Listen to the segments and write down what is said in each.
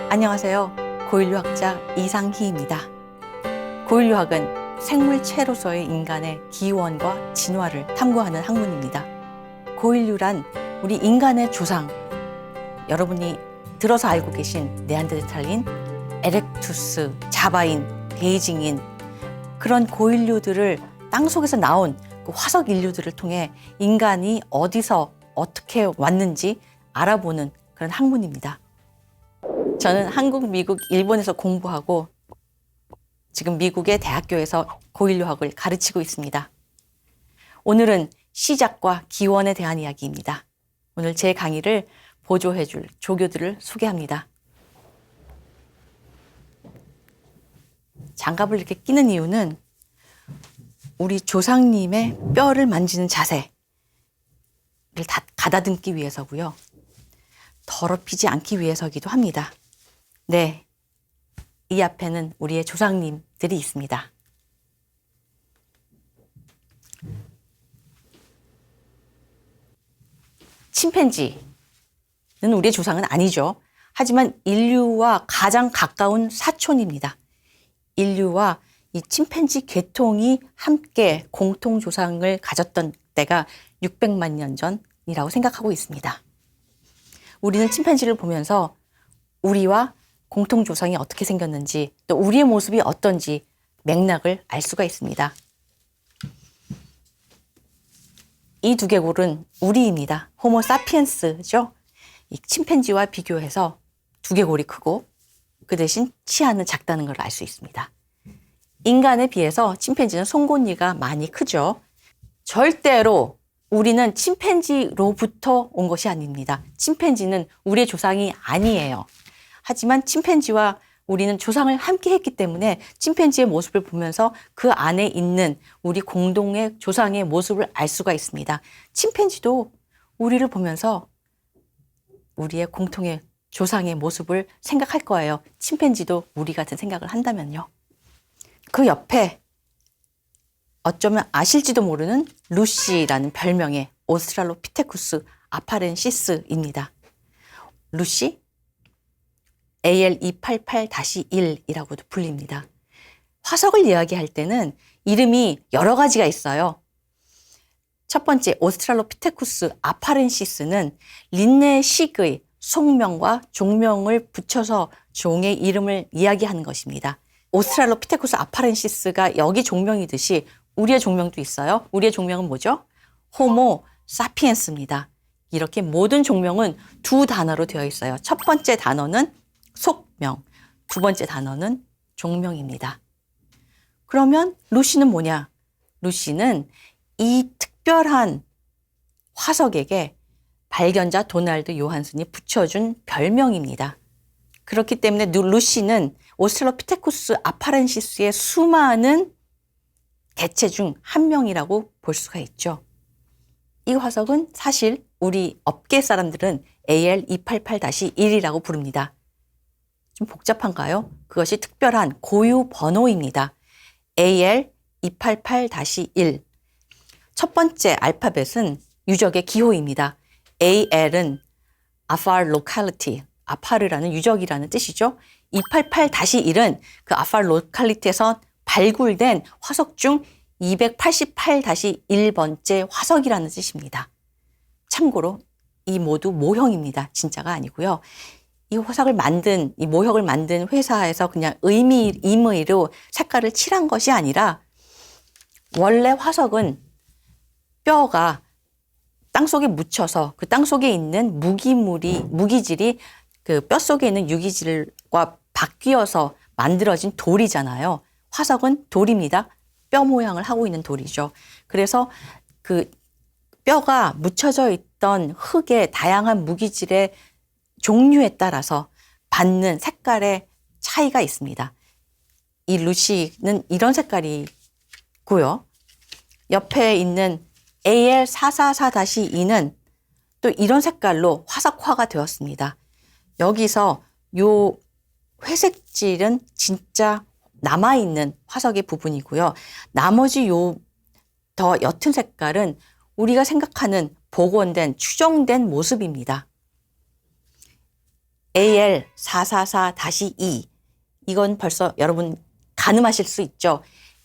안녕하세요. 고인류학자 이상희입니다. 고인류학은 생물체로서의 인간의 기원과 진화를 탐구하는 학문입니다. 고인류란 우리 인간의 조상, 여러분이 들어서 알고 계신 네안데르탈린, 에렉투스, 자바인, 베이징인, 그런 고인류들을 땅속에서 나온 그 화석 인류들을 통해 인간이 어디서 어떻게 왔는지 알아보는 그런 학문입니다. 저는 한국, 미국, 일본에서 공부하고 지금 미국의 대학교에서 고인류학을 가르치고 있습니다. 오늘은 시작과 기원에 대한 이야기입니다. 오늘 제 강의를 보조해줄 조교들을 소개합니다. 장갑을 이렇게 끼는 이유는 우리 조상님의 뼈를 만지는 자세를 가다듬기 위해서고요. 더럽히지 않기 위해서이기도 합니다. 네, 이 앞에는 우리의 조상님들이 있습니다. 침팬지는 우리의 조상은 아니죠. 하지만 인류와 가장 가까운 사촌입니다. 인류와 이 침팬지 계통이 함께 공통 조상을 가졌던 때가 600만 년 전이라고 생각하고 있습니다. 우리는 침팬지를 보면서 우리와 공통 조상이 어떻게 생겼는지, 또 우리의 모습이 어떤지 맥락을 알 수가 있습니다. 이 두개골은 우리입니다. 호모 사피엔스죠. 이 침팬지와 비교해서 두개골이 크고 그 대신 치아는 작다는 걸 알 수 있습니다. 인간에 비해서 침팬지는 송곳니가 많이 크죠. 절대로 우리는 침팬지로부터 온 것이 아닙니다. 침팬지는 우리의 조상이 아니에요. 하지만 침팬지와 우리는 조상을 함께 했기 때문에 침팬지의 모습을 보면서 그 안에 있는 우리 공동의 조상의 모습을 알 수가 있습니다. 침팬지도 우리를 보면서 우리의 공통의 조상의 모습을 생각할 거예요. 침팬지도 우리 같은 생각을 한다면요. 그 옆에 어쩌면 아실지도 모르는 루시라는 별명의 오스트랄로피테쿠스 아파렌시스입니다. 루시 AL288-1이라고도 불립니다. 화석을 이야기할 때는 이름이 여러 가지가 있어요. 첫 번째 오스트랄로피테쿠스 아파렌시스는 린네식의 속명과 종명을 붙여서 종의 이름을 이야기하는 것입니다. 오스트랄로피테쿠스 아파렌시스가 여기 종명이듯이 우리의 종명도 있어요. 우리의 종명은 뭐죠? 호모 사피엔스입니다. 이렇게 모든 종명은 두 단어로 되어 있어요. 첫 번째 단어는 속명, 두 번째 단어는 종명입니다. 그러면 루시는 뭐냐? 루시는 이 특별한 화석에게 발견자 도널드 요한슨이 붙여준 별명입니다. 그렇기 때문에 루시는 오스트랄로피테쿠스 아파렌시스의 수많은 개체 중 한 명이라고 볼 수가 있죠. 이 화석은 사실 우리 업계 사람들은 AL288-1이라고 부릅니다. 좀 복잡한가요? 그것이 특별한 고유 번호입니다. AL288-1. 첫 번째 알파벳은 유적의 기호입니다. AL은 아파르 로칼리티, 아파르라는 유적이라는 뜻이죠. 288-1은 그 아파르 로칼리티에서 발굴된 화석 중 288-1번째 화석이라는 뜻입니다. 참고로 이 모두 모형입니다. 진짜가 아니고요. 이 화석을 만든, 이 모형을 만든 회사에서 그냥 임의로 색깔을 칠한 것이 아니라 원래 화석은 뼈가 땅속에 묻혀서 그 땅속에 있는 무기질이 그 뼛속에 있는 유기질과 바뀌어서 만들어진 돌이잖아요. 화석은 돌입니다. 뼈 모양을 하고 있는 돌이죠. 그래서 그 뼈가 묻혀져 있던 흙의 다양한 무기질의 종류에 따라서 받는 색깔의 차이가 있습니다. 이 루시는 이런 색깔이고요. 옆에 있는 AL444-2는 또 이런 색깔로 화석화가 되었습니다. 여기서 요 회색질은 진짜 남아있는 화석의 부분이고요. 나머지 요 더 옅은 색깔은 우리가 생각하는 복원된, 추정된 모습입니다. AL444-2 이건 벌써 여러분 가늠하실 수 있죠.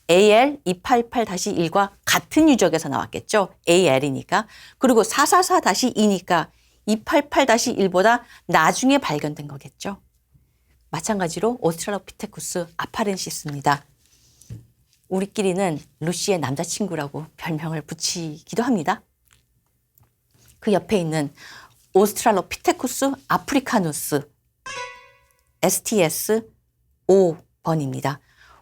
AL288-1과 같은 유적에서 나왔겠죠. AL이니까. 그리고 444-2니까 288-1보다 나중에 발견된 거겠죠. 마찬가지로 오스트랄로피테쿠스 아파렌시스입니다. 우리끼리는 루시의 남자친구라고 별명을 붙이기도 합니다. 그 옆에 있는 오스트랄로피테쿠스 아프리카누스 STS 5번입니다.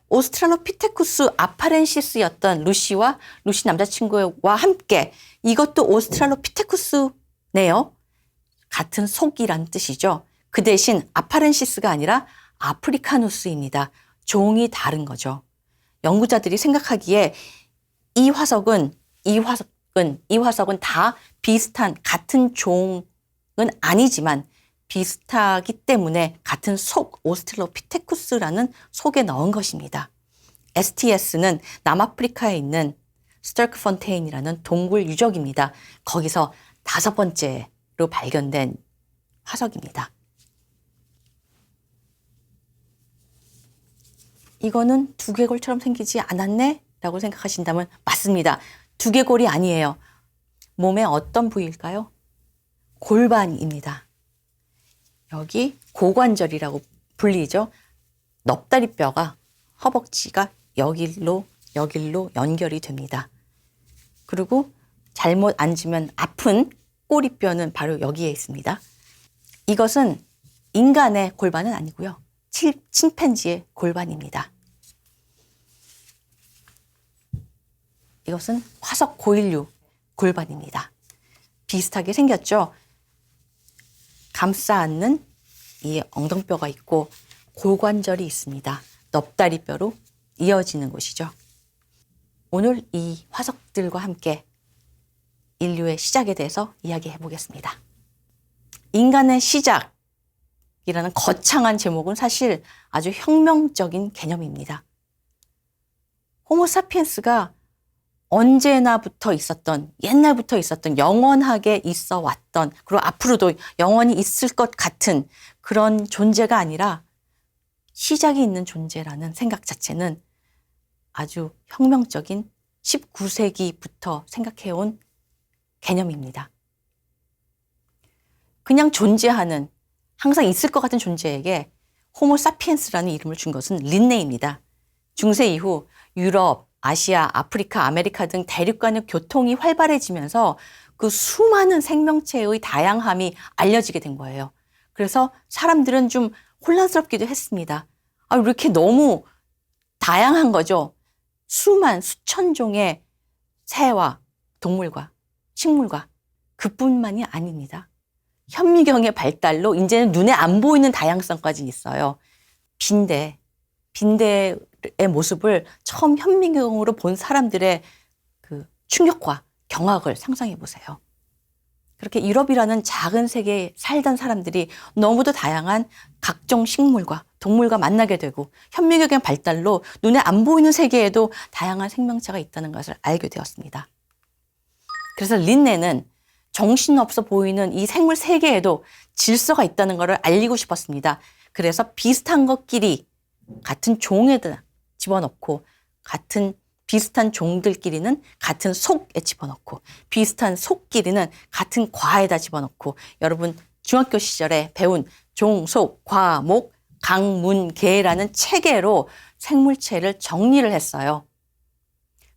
오스트랄로피테쿠스 아파렌시스였던 루시와 루시 남자친구와 함께 이것도 오스트랄로피테쿠스네요. 같은 속이란 뜻이죠. 그 대신 아파렌시스가 아니라 아프리카누스입니다. 종이 다른 거죠. 연구자들이 생각하기에 이 화석은 다 비슷한 같은 종은 아니지만 비슷하기 때문에 같은 속 오스트랄로피테쿠스라는 속에 넣은 것입니다. STS는 남아프리카에 있는 스털크폰테인이라는 동굴 유적입니다. 거기서 5번째로 발견된 화석입니다. 이거는 두개골처럼 생기지 않았네? 라고 생각하신다면 맞습니다. 두개골이 아니에요. 몸의 어떤 부위일까요? 골반입니다. 여기 고관절이라고 불리죠. 넙다리뼈가 허벅지가 여기로 연결이 됩니다. 그리고 잘못 앉으면 아픈 꼬리뼈는 바로 여기에 있습니다. 이것은 인간의 골반은 아니고요. 침팬지의 골반입니다. 이것은 화석 고인류 골반입니다. 비슷하게 생겼죠. 감싸 안는 이 엉덩뼈가 있고 고관절이 있습니다. 넙다리뼈로 이어지는 곳이죠. 오늘 이 화석들과 함께 인류의 시작에 대해서 이야기해 보겠습니다. 인간의 시작이라는 거창한 제목은 사실 아주 혁명적인 개념입니다. 호모사피엔스가 언제나부터 있었던, 옛날부터 있었던, 영원하게 있어 왔던, 그리고 앞으로도 영원히 있을 것 같은 그런 존재가 아니라 시작이 있는 존재라는 생각 자체는 아주 혁명적인 19세기부터 생각해온 개념입니다. 그냥 존재하는, 항상 있을 것 같은 존재에게 호모사피엔스라는 이름을 준 것은 린네입니다. 중세 이후 유럽, 아시아, 아프리카, 아메리카 등 대륙 간의 교통이 활발해지면서 그 수많은 생명체의 다양함이 알려지게 된 거예요. 그래서 사람들은 좀 혼란스럽기도 했습니다. 왜 이렇게 너무 다양한 거죠? 수천 종의 새와 동물과 식물과 그뿐만이 아닙니다. 현미경의 발달로 이제는 눈에 안 보이는 다양성까지 있어요. 빈대의 모습을 처음 현미경으로 본 사람들의 그 충격과 경악을 상상해 보세요. 그렇게 유럽이라는 작은 세계에 살던 사람들이 너무도 다양한 각종 식물과 동물과 만나게 되고 현미경의 발달로 눈에 안 보이는 세계에도 다양한 생명체가 있다는 것을 알게 되었습니다. 그래서 린네는 정신없어 보이는 이 생물 세계에도 질서가 있다는 것을 알리고 싶었습니다. 그래서 비슷한 것끼리 같은 종에다 집어넣고 비슷한 종들끼리는 같은 속에 집어넣고 비슷한 속끼리는 같은 과에다 집어넣고 여러분 중학교 시절에 배운 종, 속, 과, 목, 강, 문, 계라는 체계로 생물체를 정리를 했어요.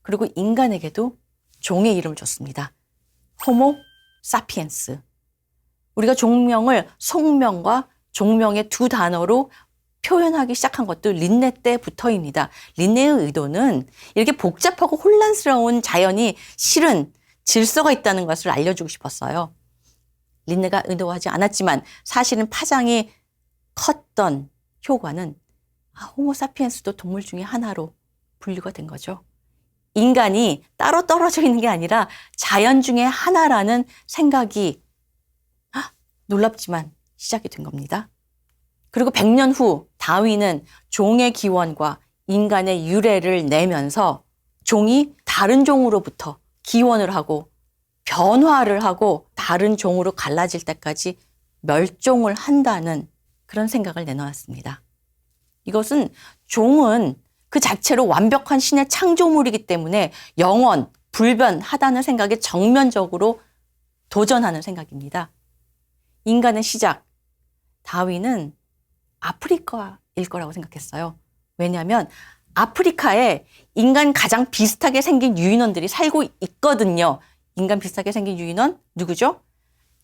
그리고 인간에게도 종의 이름을 줬습니다. 호모 사피엔스. 우리가 종명을 속명과 종명의 두 단어로 표현하기 시작한 것도 린네 때부터입니다. 린네의 의도는 이렇게 복잡하고 혼란스러운 자연이 실은 질서가 있다는 것을 알려주고 싶었어요. 린네가 의도하지 않았지만 사실은 파장이 컸던 효과는 호모사피엔스도 동물 중에 하나로 분류가 된 거죠. 인간이 따로 떨어져 있는 게 아니라 자연 중에 하나라는 생각이 놀랍지만 시작이 된 겁니다. 그리고 100년 후 다윈은 종의 기원과 인간의 유래를 내면서 종이 다른 종으로부터 기원을 하고 변화를 하고 다른 종으로 갈라질 때까지 멸종을 한다는 그런 생각을 내놓았습니다. 이것은 종은 그 자체로 완벽한 신의 창조물이기 때문에 영원, 불변하다는 생각에 정면적으로 도전하는 생각입니다. 인간의 시작, 다윈은 아프리카일 거라고 생각했어요. 왜냐하면 아프리카에 인간 가장 비슷하게 생긴 유인원들이 살고 있거든요. 인간 비슷하게 생긴 유인원 누구죠?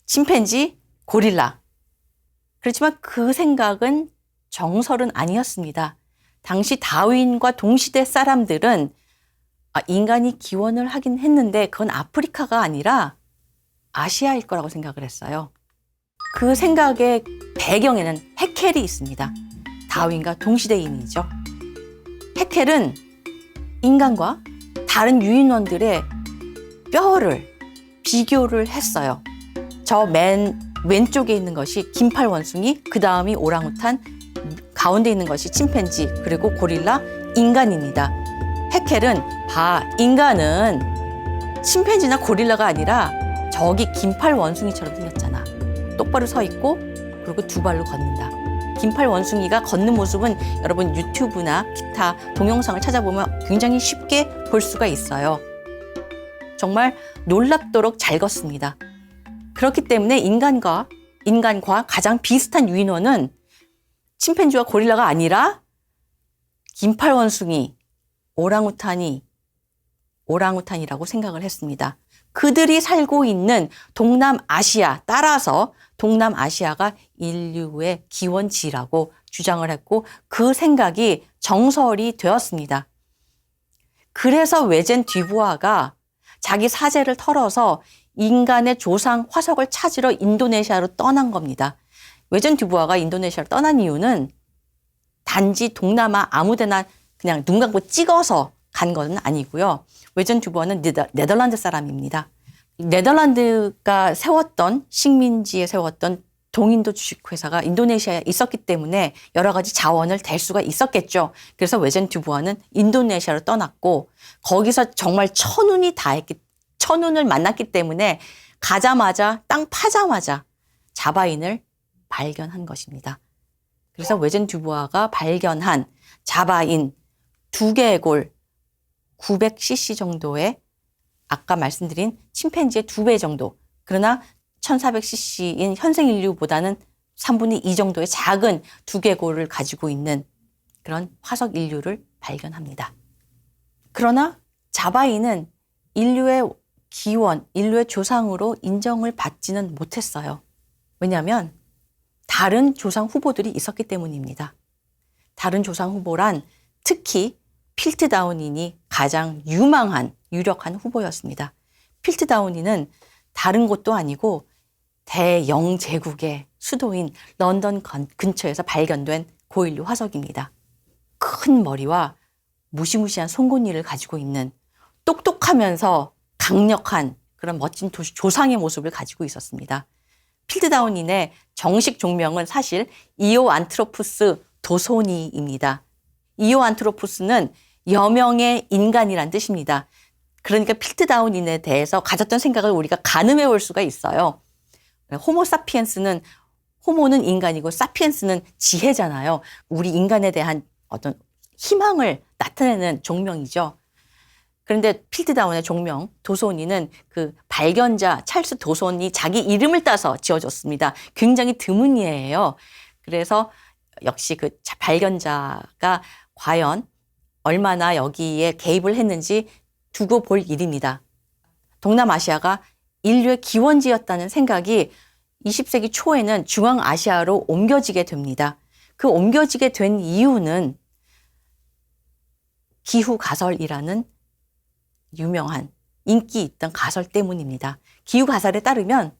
침팬지, 고릴라. 그렇지만 그 생각은 정설은 아니었습니다. 당시 다윈과 동시대 사람들은 인간이 기원을 하긴 했는데 그건 아프리카가 아니라 아시아일 거라고 생각을 했어요. 그 생각의 배경에는 헤켈이 있습니다. 다윈과 동시대인이죠. 헤켈은 인간과 다른 유인원들의 뼈를 비교를 했어요. 저 맨 왼쪽에 있는 것이 긴팔 원숭이, 그 다음이 오랑우탄, 가운데 있는 것이 침팬지, 그리고 고릴라, 인간입니다. 헤켈은 인간은 침팬지나 고릴라가 아니라 저기 긴팔 원숭이처럼 생겼잖아. 똑바로 서 있고 그리고 두 발로 걷는다. 긴팔 원숭이가 걷는 모습은 여러분 유튜브나 기타 동영상을 찾아보면 굉장히 쉽게 볼 수가 있어요. 정말 놀랍도록 잘 걷습니다. 그렇기 때문에 인간과 가장 비슷한 유인원은 침팬지와 고릴라가 아니라 긴팔 원숭이, 오랑우탄이라고 생각을 했습니다. 그들이 살고 있는 동남아시아, 따라서 동남아시아가 인류의 기원지라고 주장을 했고 그 생각이 정설이 되었습니다. 그래서 외젠 듀부아가 자기 사제를 털어서 인간의 조상 화석을 찾으러 인도네시아로 떠난 겁니다. 외젠 듀부아가 인도네시아로 떠난 이유는 단지 동남아 아무데나 그냥 눈 감고 찍어서 간 건 아니고요. 외젠 듀부아는 네덜란드 사람입니다. 네덜란드가 식민지에 세웠던 동인도 주식회사가 인도네시아에 있었기 때문에 여러 가지 자원을 댈 수가 있었겠죠. 그래서 외젠 듀부아는 인도네시아로 떠났고 거기서 정말 천운을 만났기 때문에 가자마자 땅 파자마자 자바인을 발견한 것입니다. 그래서 외젠 듀부아가 발견한 자바인 2개골 900cc 정도의 아까 말씀드린 침팬지의 2배 정도, 그러나 1400cc인 현생 인류보다는 3분의 2 정도의 작은 2개골을 가지고 있는 그런 화석 인류를 발견합니다. 그러나 자바인은 인류의 기원, 인류의 조상으로 인정을 받지는 못했어요. 왜냐하면 다른 조상 후보들이 있었기 때문입니다. 다른 조상 후보란 특히 필트다운인이 가장 유력한 후보였습니다. 필트다운인은 다른 곳도 아니고 대영제국의 수도인 런던 근처에서 발견된 고인류 화석입니다. 큰 머리와 무시무시한 송곳니를 가지고 있는 똑똑하면서 강력한 그런 멋진 조상의 모습을 가지고 있었습니다. 필트다운인의 정식 종명은 사실 이오안트로푸스 도소니입니다. 이오안트로푸스는 여명의 인간이란 뜻입니다. 그러니까 필트다운인에 대해서 가졌던 생각을 우리가 가늠해 올 수가 있어요. 호모는 인간이고 사피엔스는 지혜잖아요. 우리 인간에 대한 어떤 희망을 나타내는 종명이죠. 그런데 필트다운의 종명 도소니는 그 발견자 찰스 도소니 자기 이름을 따서 지어줬습니다. 굉장히 드문 예예요. 그래서 역시 그 발견자가 과연 얼마나 여기에 개입을 했는지 두고 볼 일입니다. 동남아시아가 인류의 기원지였다는 생각이 20세기 초에는 중앙아시아로 옮겨지게 됩니다. 그 옮겨지게 된 이유는 기후가설이라는 유명한 인기 있던 가설 때문입니다. 기후가설에 따르면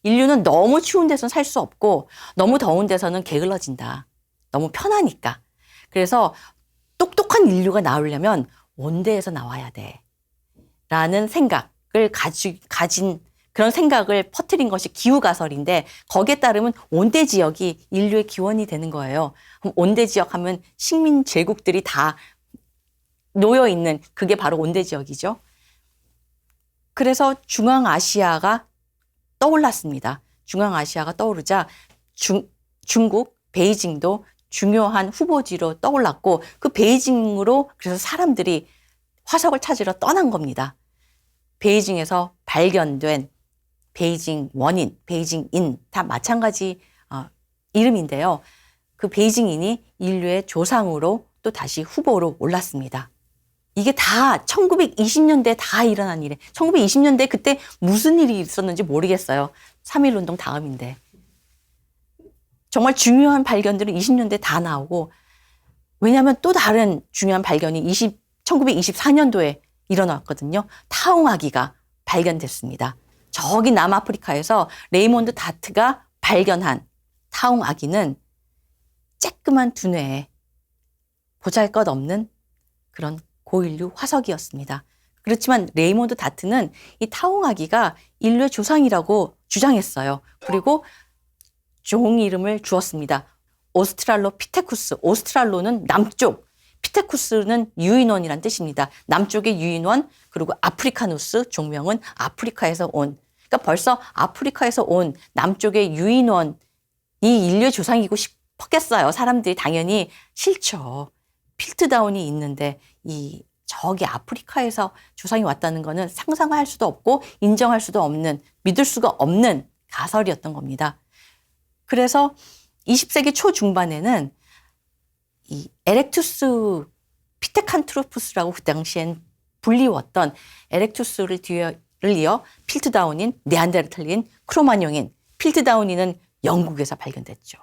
인류는 너무 추운 데서는 살 수 없고 너무 더운 데서는 게을러진다. 너무 편하니까. 그래서 똑똑한 인류가 나오려면 온대에서 나와야 돼. 라는 생각을 가진 그런 생각을 퍼뜨린 것이 기후가설인데 거기에 따르면 온대 지역이 인류의 기원이 되는 거예요. 그럼 온대 지역 하면 식민 제국들이 다 놓여 있는 그게 바로 온대 지역이죠. 그래서 중앙아시아가 떠올랐습니다. 중앙아시아가 떠오르자 중국, 베이징도 중요한 후보지로 떠올랐고 그 베이징으로 그래서 사람들이 화석을 찾으러 떠난 겁니다. 베이징에서 발견된 베이징 원인, 베이징인 다 마찬가지 이름인데요. 그 베이징인이 인류의 조상으로 또 다시 후보로 올랐습니다. 이게 다 1920년대에 다 일어난 일이에요. 1920년대에 그때 무슨 일이 있었는지 모르겠어요. 3.1운동 다음인데. 정말 중요한 발견들은 20년대에 다 나오고, 왜냐하면 또 다른 중요한 발견이 1924년도에 일어났거든요. 타옹아기가 발견됐습니다. 저기 남아프리카에서 레이몬드 다트가 발견한 타옹아기는 쬐끄만 두뇌에 보잘것없는 그런 고인류 화석이었습니다. 그렇지만 레이몬드 다트는 이 타옹아기가 인류의 조상이라고 주장했어요. 그리고 종 이름을 주었습니다. 오스트랄로피테쿠스. 오스트랄로는 남쪽, 피테쿠스는 유인원이란 뜻입니다. 남쪽의 유인원, 그리고 아프리카누스 종명은 아프리카에서 온. 그러니까 벌써 아프리카에서 온 남쪽의 유인원이 인류의 조상이고 싶었겠어요. 사람들이 당연히 싫죠. 필트다운이 있는데 저기 아프리카에서 조상이 왔다는 거는 상상할 수도 없고 인정할 수도 없는, 믿을 수가 없는 가설이었던 겁니다. 그래서 20세기 초중반에는 이 에렉투스 피테칸트로푸스라고 그 당시엔 불리웠던 에렉투스를 이어 필트다운인, 네안데르탈린, 크로마뇽인, 필트다운인은 영국에서 발견됐죠.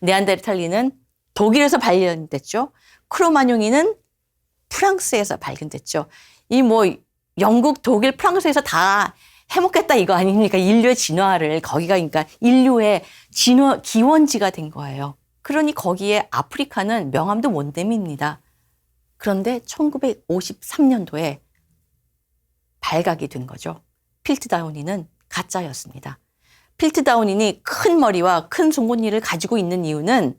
네안데르탈린은 독일에서 발견됐죠. 크로마뇽인은 프랑스에서 발견됐죠. 이 영국, 독일, 프랑스에서 다 해먹겠다 이거 아닙니까? 인류의 진화를, 거기가 그러니까 인류의 진화 기원지가 된 거예요. 그러니 거기에 아프리카는 명함도 못 내밉니다. 그런데 1953년도에 발각이 된 거죠. 필트다운인은 가짜였습니다. 필트다운인이 큰 머리와 큰 송곳니를 가지고 있는 이유는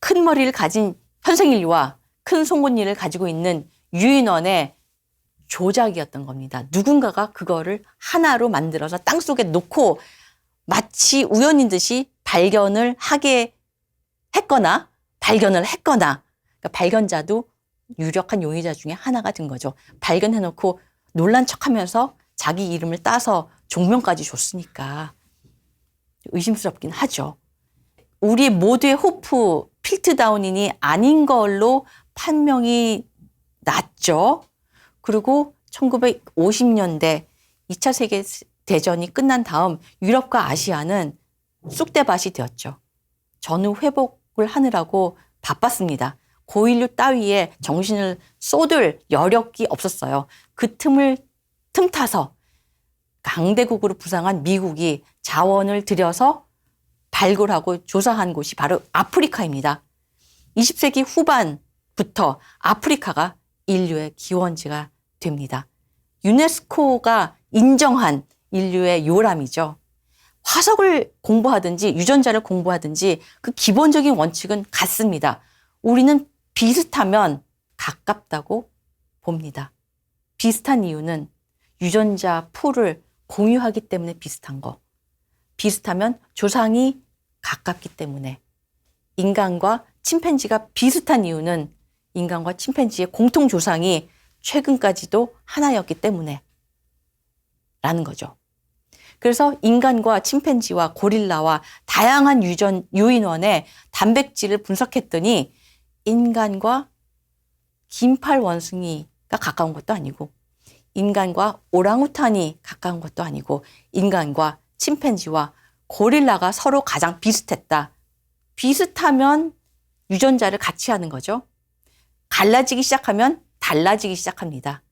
큰 머리를 가진 현생인류와 큰 송곳니를 가지고 있는 유인원의 조작이었던 겁니다. 누군가가 그거를 하나로 만들어서 땅속에 놓고 마치 우연인 듯이 발견을 했거나 그러니까 발견자도 유력한 용의자 중에 하나가 된 거죠. 발견해놓고 놀란 척하면서 자기 이름을 따서 종명까지 줬으니까 의심스럽긴 하죠. 우리 모두의 호프 필트다운인이 아닌 걸로 판명이 났죠. 그리고 1950년대 2차 세계대전이 끝난 다음 유럽과 아시아는 쑥대밭이 되었죠. 전후 회복을 하느라고 바빴습니다. 고인류 따위에 정신을 쏟을 여력이 없었어요. 그 틈타서 강대국으로 부상한 미국이 자원을 들여서 발굴하고 조사한 곳이 바로 아프리카입니다. 20세기 후반부터 아프리카가 인류의 기원지가 됩니다. 유네스코가 인정한 인류의 요람이죠. 화석을 공부하든지 유전자를 공부하든지 그 기본적인 원칙은 같습니다. 우리는 비슷하면 가깝다고 봅니다. 비슷한 이유는 유전자 풀을 공유하기 때문에 비슷한 거. 비슷하면 조상이 가깝기 때문에. 인간과 침팬지가 비슷한 이유는 인간과 침팬지의 공통 조상이 최근까지도 하나였기 때문에 라는 거죠. 그래서 인간과 침팬지와 고릴라와 다양한 유인원의 단백질을 분석했더니 인간과 긴팔 원숭이가 가까운 것도 아니고 인간과 오랑우탄이 가까운 것도 아니고 인간과 침팬지와 고릴라가 서로 가장 비슷했다. 비슷하면 유전자를 같이 하는 거죠. 갈라지기 시작하면 달라지기 시작합니다.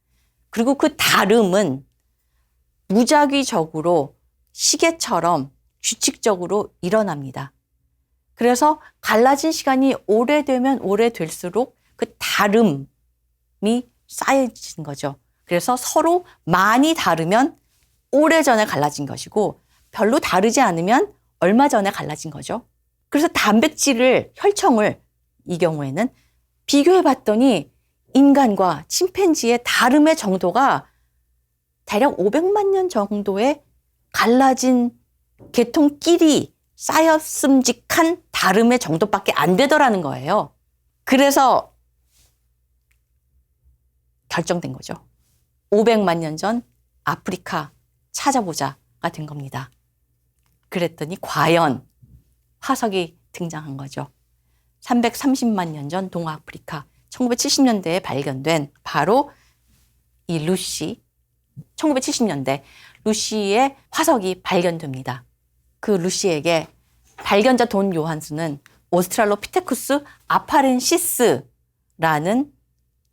그리고 그 다름은 무작위적으로 시계처럼 규칙적으로 일어납니다. 그래서 갈라진 시간이 오래되면 오래될수록 그 다름이 쌓여지는 거죠. 그래서 서로 많이 다르면 오래전에 갈라진 것이고 별로 다르지 않으면 얼마 전에 갈라진 거죠. 그래서 단백질을, 혈청을 이 경우에는 비교해 봤더니 인간과 침팬지의 다름의 정도가 대략 500만 년 정도의 갈라진 계통끼리 쌓였음직한 다름의 정도밖에 안 되더라는 거예요. 그래서 결정된 거죠. 500만 년 전 아프리카 찾아보자가 된 겁니다. 그랬더니 과연 화석이 등장한 거죠. 330만 년 전 동아프리카 1970년대에 발견된 바로 이 루시, 1970년대 루시의 화석이 발견됩니다. 그 루시에게 발견자 돈 요한스는 오스트랄로피테쿠스 아파렌시스라는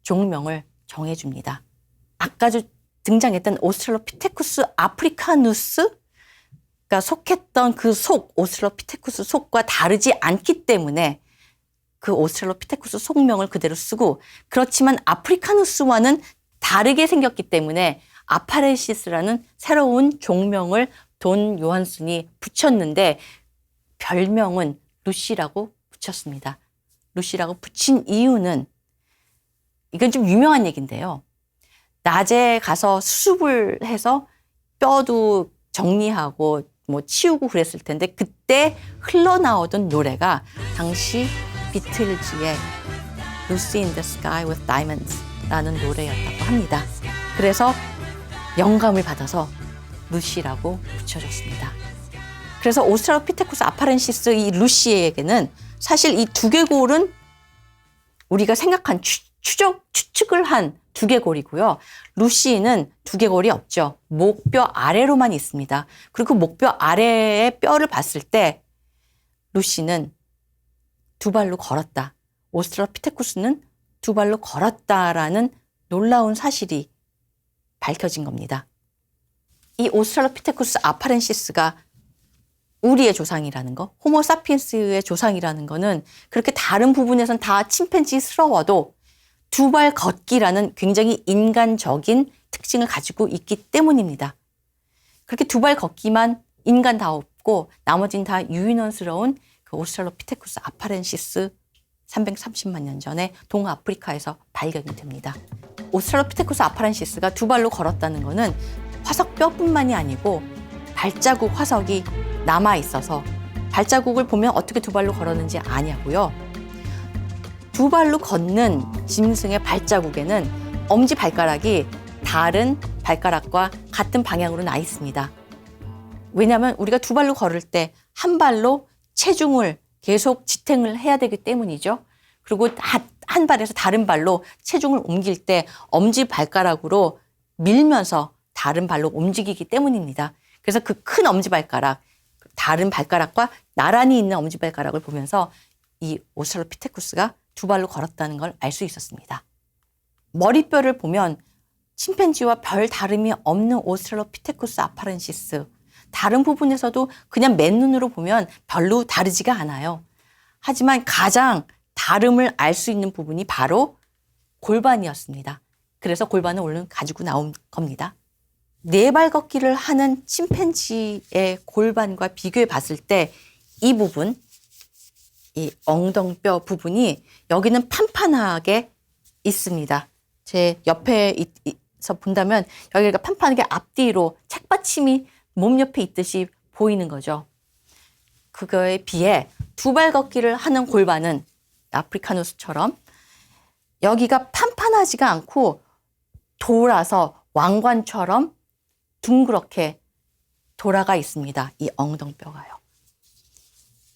종명을 정해줍니다. 아까 등장했던 오스트랄로피테쿠스 아프리카누스가 속했던 그 속, 오스트랄로피테쿠스 속과 다르지 않기 때문에 그 오스트랄로피테쿠스 속명을 그대로 쓰고, 그렇지만 아프리카누스와는 다르게 생겼기 때문에 아파렌시스라는 새로운 종명을 돈 요한슨이 붙였는데 별명은 루시라고 붙였습니다. 루시라고 붙인 이유는, 이건 좀 유명한 얘기인데요. 낮에 가서 수습을 해서 뼈도 정리하고 뭐 치우고 그랬을 텐데 그때 흘러나오던 노래가 당시 비틀즈의 Lucy in the Sky with Diamonds 라는 노래였다고 합니다. 그래서 영감을 받아서 루시라고 붙여줬습니다. 그래서 오스트랄로피테쿠스 아파렌시스 이 루시에게는 사실 이 두개골은 우리가 생각한 추측을 한 두개골이고요. 루시는 두개골이 없죠. 목뼈 아래로만 있습니다. 그리고 그 목뼈 아래의 뼈를 봤을 때 루시는 두 발로 걸었다. 오스트랄로피테쿠스는 두 발로 걸었다라는 놀라운 사실이 밝혀진 겁니다. 이 오스트랄로피테쿠스 아파렌시스가 우리의 조상이라는 거, 호모사피엔스의 조상이라는 거는 그렇게 다른 부분에선 다 침팬지스러워도 두 발 걷기라는 굉장히 인간적인 특징을 가지고 있기 때문입니다. 그렇게 두 발 걷기만 인간다웠고 나머지는 다 유인원스러운 그 오스트랄로피테쿠스 아파렌시스 330만 년 전에 동아프리카에서 발견이 됩니다. 오스트랄로피테쿠스 아파렌시스가 두 발로 걸었다는 거는 화석뼈뿐만이 아니고 발자국 화석이 남아 있어서 발자국을 보면 어떻게 두 발로 걸었는지 아냐고요. 두 발로 걷는 짐승의 발자국에는 엄지발가락이 다른 발가락과 같은 방향으로 나 있습니다. 왜냐하면 우리가 두 발로 걸을 때 한 발로 체중을 계속 지탱을 해야 되기 때문이죠. 그리고 한 발에서 다른 발로 체중을 옮길 때 엄지발가락으로 밀면서 다른 발로 움직이기 때문입니다. 그래서 그 큰 엄지발가락, 다른 발가락과 나란히 있는 엄지발가락을 보면서 이 오스트랄로피테쿠스가 두 발로 걸었다는 걸 알 수 있었습니다. 머리뼈를 보면 침팬지와 별 다름이 없는 오스트랄로피테쿠스 아파렌시스, 다른 부분에서도 그냥 맨눈으로 보면 별로 다르지가 않아요. 하지만 가장 다름을 알 수 있는 부분이 바로 골반이었습니다. 그래서 골반을 오늘 가지고 나온 겁니다. 네 발 걷기를 하는 침팬지의 골반과 비교해 봤을 때 이 부분, 이 엉덩뼈 부분이 여기는 판판하게 있습니다. 제 옆에서 본다면 여기가 판판하게 앞뒤로 책받침이 몸 옆에 있듯이 보이는 거죠. 그거에 비해 두 발 걷기를 하는 골반은 아프리카누스처럼 여기가 판판하지가 않고 돌아서 왕관처럼 둥그렇게 돌아가 있습니다. 이 엉덩뼈가요.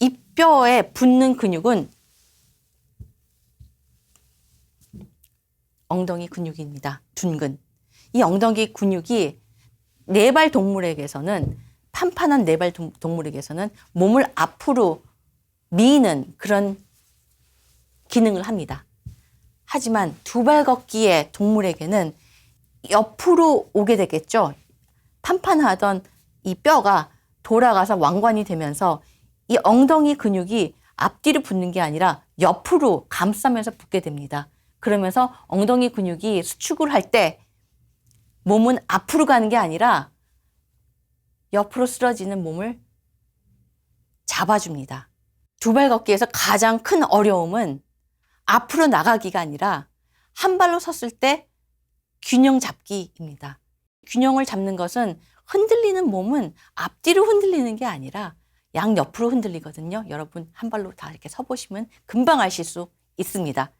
이 뼈에 붙는 근육은 엉덩이 근육입니다. 둔근. 이 엉덩이 근육이 네 발 동물에게서는, 판판한 네 발 동물에게서는 몸을 앞으로 미는 그런 기능을 합니다. 하지만 두 발 걷기의 동물에게는 옆으로 오게 되겠죠. 판판하던 이 뼈가 돌아가서 왕관이 되면서 이 엉덩이 근육이 앞뒤로 붙는 게 아니라 옆으로 감싸면서 붙게 됩니다. 그러면서 엉덩이 근육이 수축을 할 때 몸은 앞으로 가는 게 아니라 옆으로 쓰러지는 몸을 잡아줍니다. 두 발 걷기에서 가장 큰 어려움은 앞으로 나가기가 아니라 한 발로 섰을 때 균형 잡기입니다. 균형을 잡는 것은 흔들리는 몸은 앞뒤로 흔들리는 게 아니라 양옆으로 흔들리거든요. 여러분 한 발로 다 이렇게 서보시면 금방 아실 수 있습니다.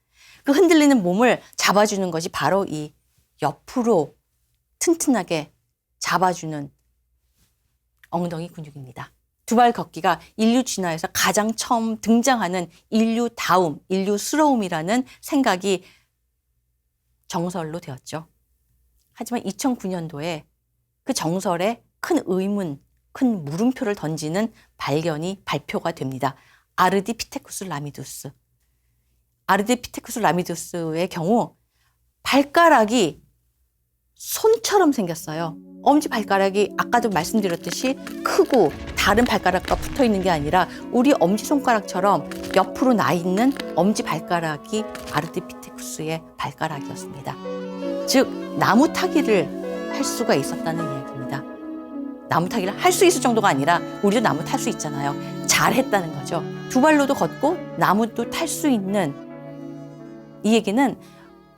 그 흔들리는 몸을 잡아주는 것이 바로 이 옆으로 튼튼하게 잡아주는 엉덩이 근육입니다. 두 발 걷기가 인류 진화에서 가장 처음 등장하는 인류다움, 인류스러움이라는 생각이 정설로 되었죠. 하지만 2009년도에 그 정설에 큰 의문, 큰 물음표를 던지는 발견이 발표가 됩니다. 아르디피테쿠스 라미두스. 아르디피테쿠스 라미두스의 경우 발가락이 손처럼 생겼어요. 엄지발가락이 아까도 말씀드렸듯이 크고 다른 발가락과 붙어 있는 게 아니라 우리 엄지손가락처럼 옆으로 나 있는 엄지발가락이 아르디피테쿠스의 발가락이었습니다. 즉 나무 타기를 할 수가 있었다는 이야기입니다. 나무 타기를 할 수 있을 정도가 아니라 우리도 나무 탈 수 있잖아요. 잘했다는 거죠. 두 발로도 걷고 나무도 탈 수 있는, 이 얘기는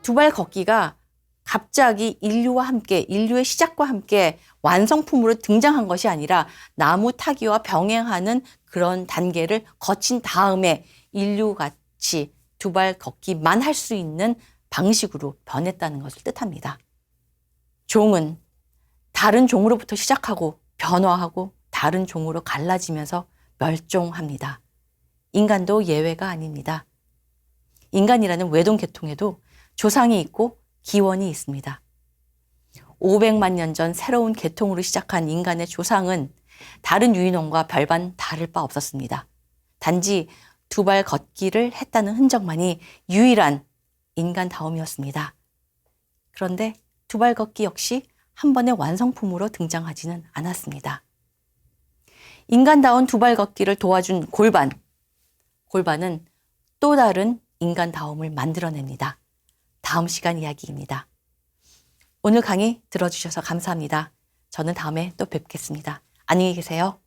두 발 걷기가 갑자기 인류와 함께, 인류의 시작과 함께 완성품으로 등장한 것이 아니라 나무 타기와 병행하는 그런 단계를 거친 다음에 인류같이 두 발 걷기만 할 수 있는 방식으로 변했다는 것을 뜻합니다. 종은 다른 종으로부터 시작하고 변화하고 다른 종으로 갈라지면서 멸종합니다. 인간도 예외가 아닙니다. 인간이라는 외동 계통에도 조상이 있고 기원이 있습니다. 500만 년 전 새로운 계통으로 시작한 인간의 조상은 다른 유인원과 별반 다를 바 없었습니다. 단지 두 발 걷기를 했다는 흔적만이 유일한 인간다움이었습니다. 그런데 두 발 걷기 역시 한 번의 완성품으로 등장하지는 않았습니다. 인간다운 두 발 걷기를 도와준 골반은 또 다른 인간다움을 만들어냅니다. 다음 시간 이야기입니다. 오늘 강의 들어주셔서 감사합니다. 저는 다음에 또 뵙겠습니다. 안녕히 계세요.